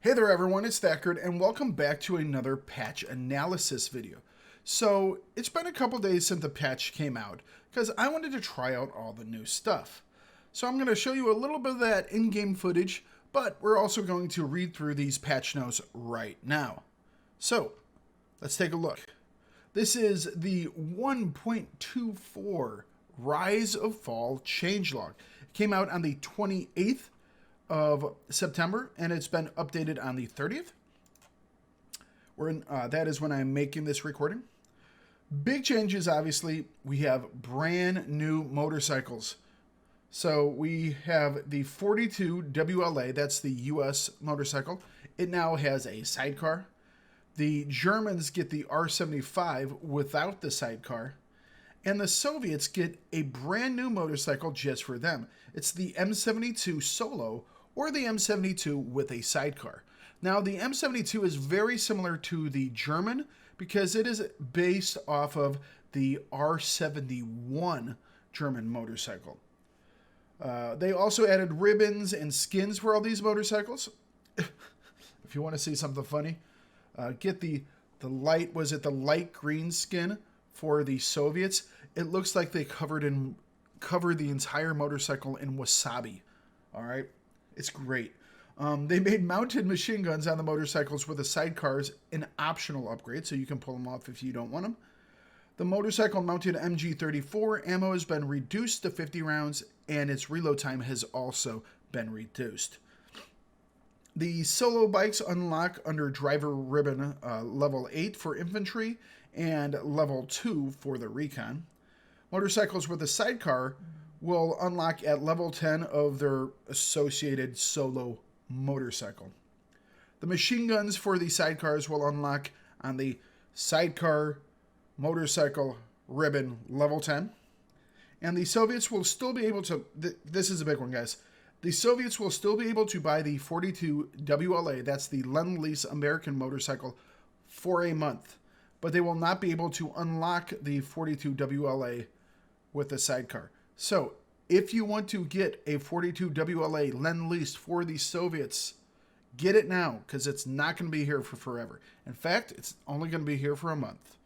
Hey there everyone, it's Thakard and welcome back to another patch analysis video. So it's been a couple days since the patch came out because I wanted to try out all the new stuff. So I'm going to show you a little bit of that in-game footage, but we're also going to read through these patch notes right now. So let's take a look. This is the 1.24 Rise of Fall changelog. It came out on the 28th of September, and it's been updated on the 30th. That is when I'm making this recording. Big changes, obviously. We have brand new motorcycles. So we have the 42 WLA, that's the US motorcycle. It now has a sidecar. The Germans get the R75 without the sidecar. And the Soviets get a brand new motorcycle just for them. It's the M72 Solo, or the M72 with a sidecar. Now, the M72 is very similar to the German because it is based off of the R71 German motorcycle. They also added ribbons and skins for all these motorcycles. If you want to see something funny, get the light green skin for the Soviets. It looks like they covered the entire motorcycle in wasabi. All right. It's great. They made mounted machine guns on the motorcycles with the sidecars an optional upgrade, so you can pull them off if you don't want them. The motorcycle mounted MG34 ammo has been reduced to 50 rounds, and its reload time has also been reduced. The solo bikes unlock under driver ribbon level 8 for infantry and level 2 for the recon. Motorcycles with a sidecar will unlock at level 10 of their associated solo motorcycle. The machine guns for the sidecars will unlock on the sidecar motorcycle ribbon level 10. And the Soviets will still be able to, this is a big one, guys. The Soviets will still be able to buy the 42 WLA, that's the Lend-Lease American motorcycle, for a month. But they will not be able to unlock the 42 WLA with the sidecar. So, if you want to get a 42 WLA Lend-Lease for the Soviets, get it now, because it's not going to be here for forever. In fact, it's only going to be here for a month.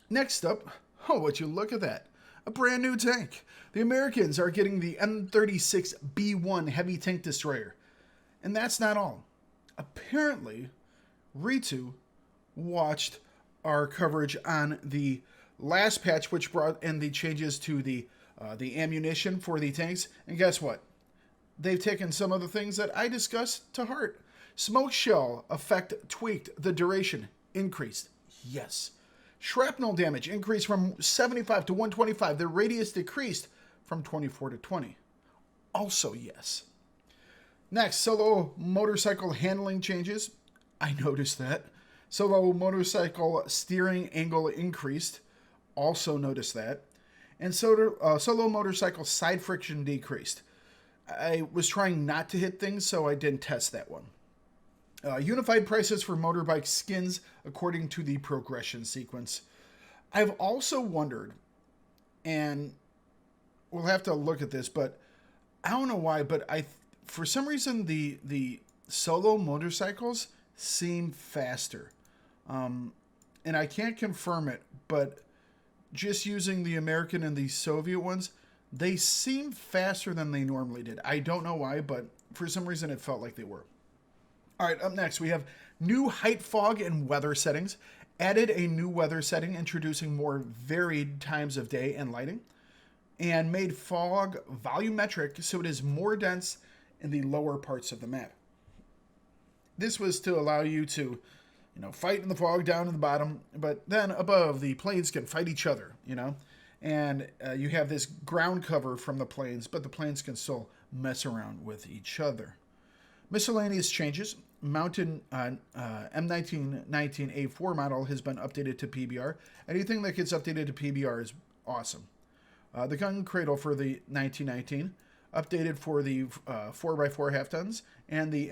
Next up, oh, would you look at that? A brand new tank. The Americans are getting the M36B1 heavy tank destroyer. And that's not all. Apparently, Reto watched our coverage on the last patch, which brought in the changes to the ammunition for the tanks. And guess what? They've taken some of the things that I discussed to heart. Smoke shell effect tweaked. The duration increased. Yes. Shrapnel damage increased from 75 to 125. The radius decreased from 24 to 20. Also yes. Next, solo motorcycle handling changes. I noticed that. Solo motorcycle steering angle increased. Also noticed that. And solo motorcycle side friction decreased. I was trying not to hit things, so I didn't test that one. Unified prices for motorbike skins according to the progression sequence. I've also wondered, and we'll have to look at this, but I don't know why, but for some reason the solo motorcycles seem faster. And I can't confirm it, but just using the American and the Soviet ones, they seem faster than they normally did. I don't know why, but for some reason it felt like they were. All right, up next we have new height fog and weather settings. Added a new weather setting introducing more varied times of day and lighting. And made fog volumetric so it is more dense in the lower parts of the map. This was to allow you to fight in the fog down in the bottom, but then above the planes can fight each other, and you have this ground cover from the planes, but the planes can still mess around with each other. Miscellaneous changes. Mounted M1919A4 model has been updated to PBR. Anything that gets updated to PBR is awesome. The gun cradle for the 1919 updated for the 4x4 half tons, and the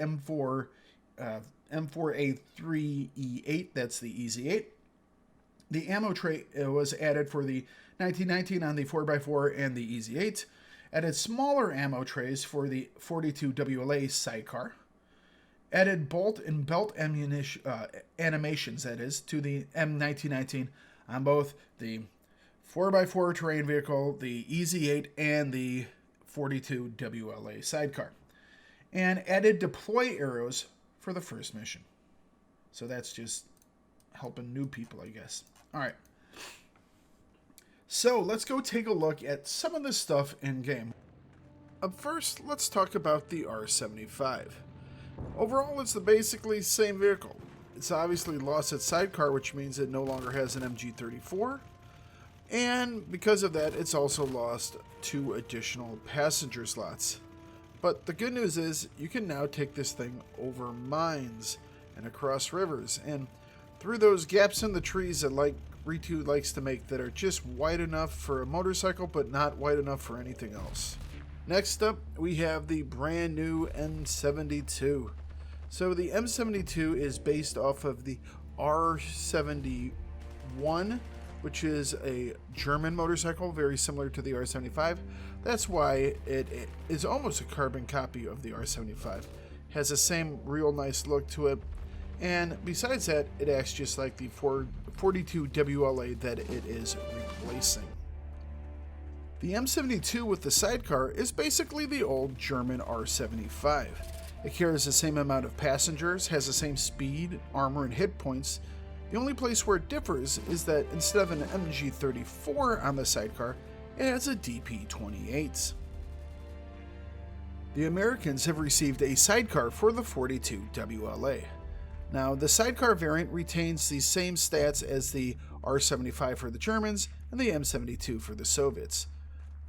M4A3E8, that's the EZ8. The ammo tray was added for the 1919 on the 4x4 and the EZ8. Added smaller ammo trays for the 42 WLA sidecar. Added bolt and belt ammunition, animations, that is, to the M1919 on both the 4x4 terrain vehicle, the EZ8, and the 42 WLA sidecar. And added deploy arrows for the first mission. So that's just helping new people, I guess. All right. So let's go take a look at some of this stuff in game. Up first, let's talk about the R75. Overall, it's the basically same vehicle. It's obviously lost its sidecar, which means it no longer has an MG34. And because of that, it's also lost 2 additional passenger slots. But the good news is you can now take this thing over mines and across rivers and through those gaps in the trees that Reto likes to make that are just wide enough for a motorcycle but not wide enough for anything else. Next up, we have the brand new M72. So the M72 is based off of the R71, which is a German motorcycle, very similar to the R75. That's why it is almost a carbon copy of the R75. Has the same real nice look to it. And besides that, it acts just like the 42 WLA that it is replacing. The M72 with the sidecar is basically the old German R75. It carries the same amount of passengers, has the same speed, armor, and hit points. The only place where it differs is that instead of an MG34 on the sidecar, it has a DP28. The Americans have received a sidecar for the 42 WLA. Now, the sidecar variant retains the same stats as the R75 for the Germans and the M72 for the Soviets.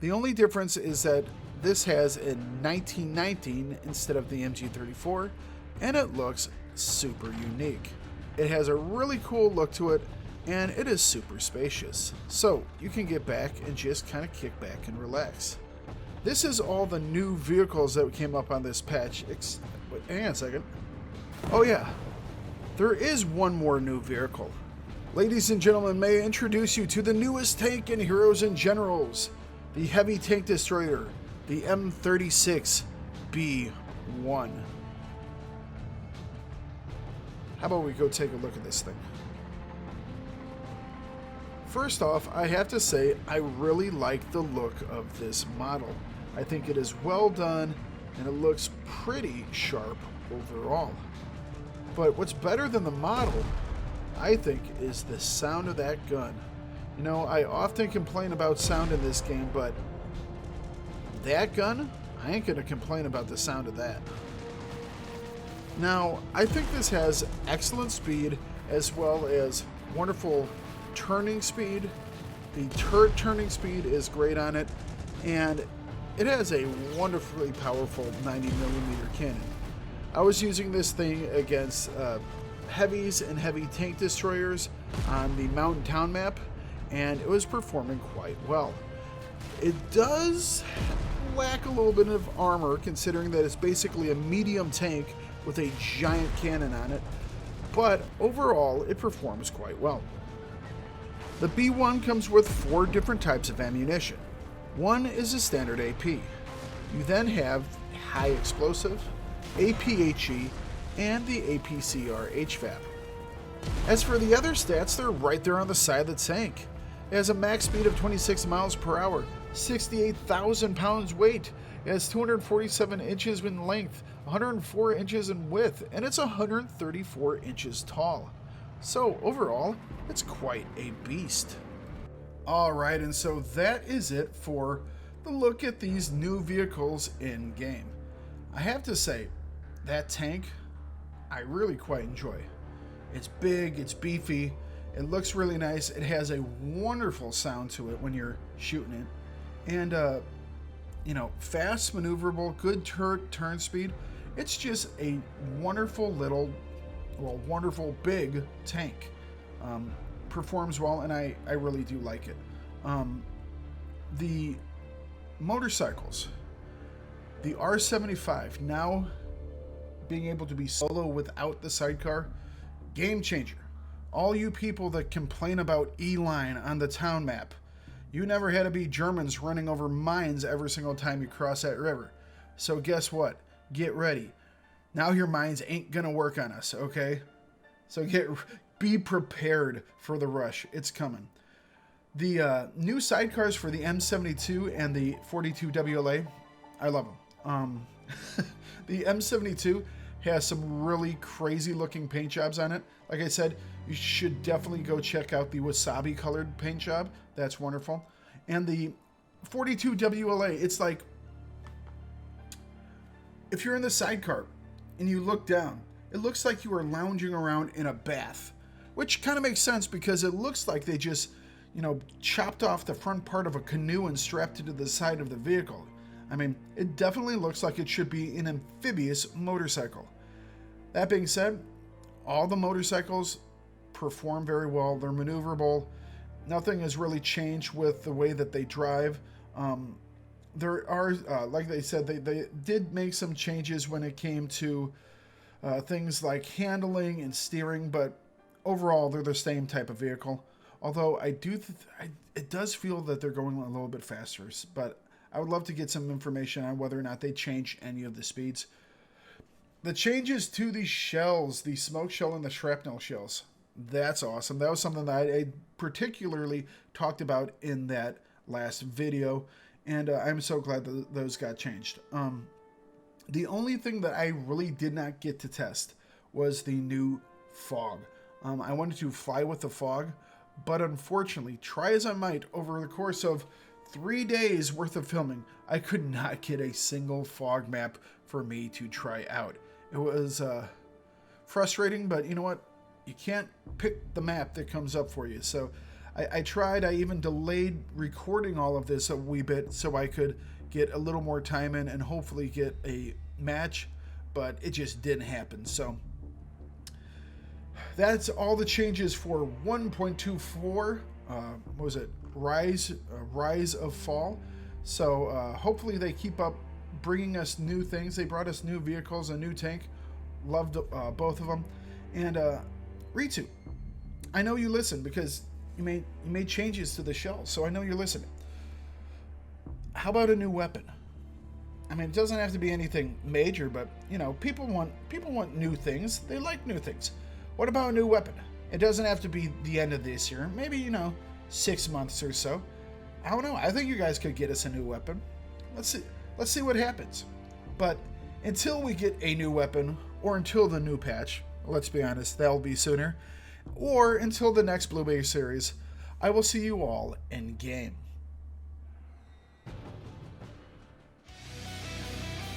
The only difference is that this has a 1919 instead of the MG34, and it looks super unique. It has a really cool look to it, and it is super spacious. So you can get back and just kind of kick back and relax. This is all the new vehicles that came up on this patch. Wait, hang on a second. Oh yeah, there is one more new vehicle. Ladies and gentlemen, may I introduce you to the newest tank in Heroes and Generals, the heavy tank destroyer, the M36B1. How about we go take a look at this thing? First off, I have to say I really like the look of this model. I think it is well done and it looks pretty sharp overall. But what's better than the model, I think, is the sound of that gun. You know, I often complain about sound in this game, but that gun, I ain't gonna complain about the sound of that. Now, I think this has excellent speed as well as wonderful turning speed. The turret turning speed is great on it, and it has a wonderfully powerful 90mm cannon. I was using this thing against heavies and heavy tank destroyers on the mountain town map, and it was performing quite well. It does lack a little bit of armor, considering that it's basically a medium tank with a giant cannon on it, but overall it performs quite well. The B1 comes with 4 different types of ammunition. One is a standard AP. You then have high explosive, APHE, and the APCR HVAP. As for the other stats, they're right there on the side of the tank. It has a max speed of 26 miles per hour, 68,000 pounds weight. It has 247 inches in length, 104 inches in width, and it's 134 inches tall. So overall, it's quite a beast. Alright, and so that is it for the look at these new vehicles in game. I have to say, that tank, I really quite enjoy. It's big, it's beefy, it looks really nice, it has a wonderful sound to it when you're shooting it, and you know, fast, maneuverable, good turn speed. It's just a wonderful little, well, wonderful big tank. Performs well, and I really do like it. The motorcycles, the R75 now being able to be solo without the sidecar, game changer. All you people that complain about E-line on the town map, you never had to be Germans running over mines every single time you cross that river. So guess what? Get ready. Now your minds ain't gonna work on us, okay? So be prepared for the rush. It's coming. The new sidecars for the M72 and the 42 WLA, I love them. The M72 has some really crazy looking paint jobs on it. Like I said, you should definitely go check out the wasabi colored paint job. That's wonderful. And the 42 WLA, it's like, if you're in the sidecar and you look down, it looks like you are lounging around in a bath, which kind of makes sense because it looks like they just, chopped off the front part of a canoe and strapped it to the side of the vehicle. I mean, it definitely looks like it should be an amphibious motorcycle. That being said, all the motorcycles perform very well. They're maneuverable. Nothing has really changed with the way that they drive. There are, like they said, they did make some changes when it came to things like handling and steering, but overall they're the same type of vehicle. Although it does feel that they're going a little bit faster, but I would love to get some information on whether or not they change any of the speeds. The changes to the shells, the smoke shell and the shrapnel shells, that's awesome. That was something that I particularly talked about in that last video, and I'm so glad that those got changed. The only thing that I really did not get to test was the new fog. I wanted to fly with the fog, but unfortunately, try as I might, over the course of 3 days worth of filming, I could not get a single fog map for me to try out. It was frustrating, but you know what? You can't pick the map that comes up for you. So I tried. I even delayed recording all of this a wee bit so I could get a little more time in and hopefully get a match, but it just didn't happen. So that's all the changes for 1.24. What was it? Rise of Fall. So hopefully they keep up bringing us new things. They brought us new vehicles, a new tank. Loved both of them. And Reto, I know you listen because you made changes to the shell, so I know you're listening. How about a new weapon? I mean, it doesn't have to be anything major, but people want new things. They like new things. What about a new weapon? It doesn't have to be the end of this year. Maybe 6 months or so. I don't know. I think you guys could get us a new weapon. Let's see what happens. But until we get a new weapon, or until the new patch, let's be honest, that'll be sooner, or until the next Blue Bay series, I will see you all in game.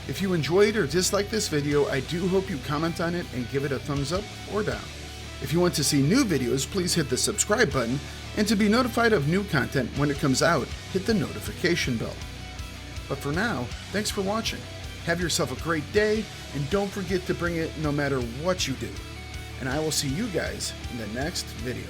If you enjoyed or disliked this video, I do hope you comment on it and give it a thumbs up or down. If you want to see new videos, please hit the subscribe button, and to be notified of new content when it comes out, hit the notification bell. But for now, thanks for watching. Have yourself a great day, and don't forget to bring it no matter what you do. And I will see you guys in the next video.